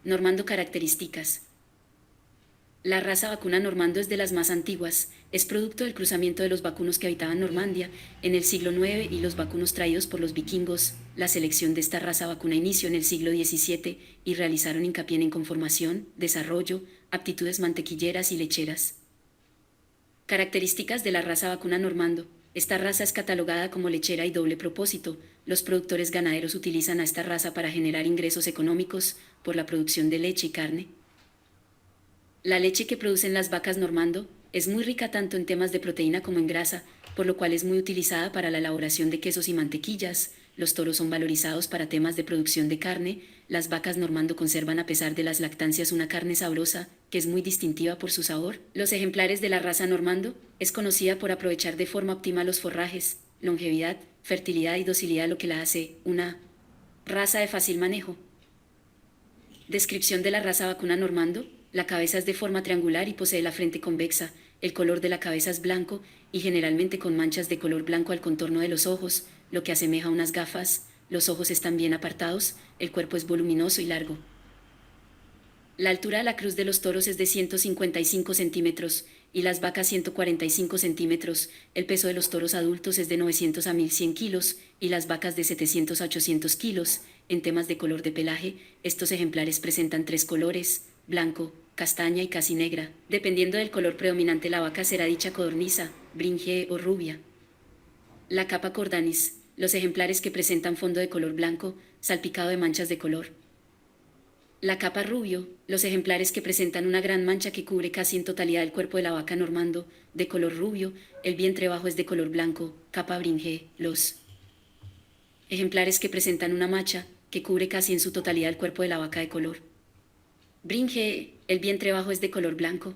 Normando características. La raza vacuna normando es de las más antiguas, es producto del cruzamiento de los vacunos que habitaban Normandía en el siglo IX y los vacunos traídos por los vikingos. La selección de esta raza vacuna inició en el siglo XVII y realizaron hincapié en conformación, desarrollo, aptitudes mantequilleras y lecheras. Características de la raza vacuna normando. Esta raza es catalogada como lechera y doble propósito. Los productores ganaderos utilizan a esta raza para generar ingresos económicos por la producción de leche y carne. La leche que producen las vacas normando es muy rica tanto en temas de proteína como en grasa, por lo cual es muy utilizada para la elaboración de quesos y mantequillas. Los toros son valorizados para temas de producción de carne. Las vacas normando conservan a pesar de las lactancias una carne sabrosa, que es muy distintiva por su sabor. Los ejemplares de la raza normando es conocida por aprovechar de forma óptima los forrajes, longevidad, fertilidad y docilidad, lo que la hace una raza de fácil manejo. Descripción de la raza vacuna normando. La cabeza es de forma triangular y posee la frente convexa. El color de la cabeza es blanco y generalmente con manchas de color blanco al contorno de los ojos, lo que asemeja unas gafas. Los ojos están bien apartados, el cuerpo es voluminoso y largo. La altura de la cruz de los toros es de 155 centímetros y las vacas 145 centímetros. El peso de los toros adultos es de 900 a 1100 kilos y las vacas de 700 a 800 kilos. En temas de color de pelaje, estos ejemplares presentan tres colores: blanco, castaña y casi negra. Dependiendo del color predominante, la vaca será dicha codorniza, brinje o rubia. La capa cordanis. Los ejemplares que presentan fondo de color blanco, salpicado de manchas de color. La capa rubio, los ejemplares que presentan una gran mancha que cubre casi en totalidad el cuerpo de la vaca normando, de color rubio, el vientre bajo es de color blanco, capa brinje. Los ejemplares que presentan una macha, que cubre casi en su totalidad el cuerpo de la vaca de color brinje, el vientre bajo es de color blanco.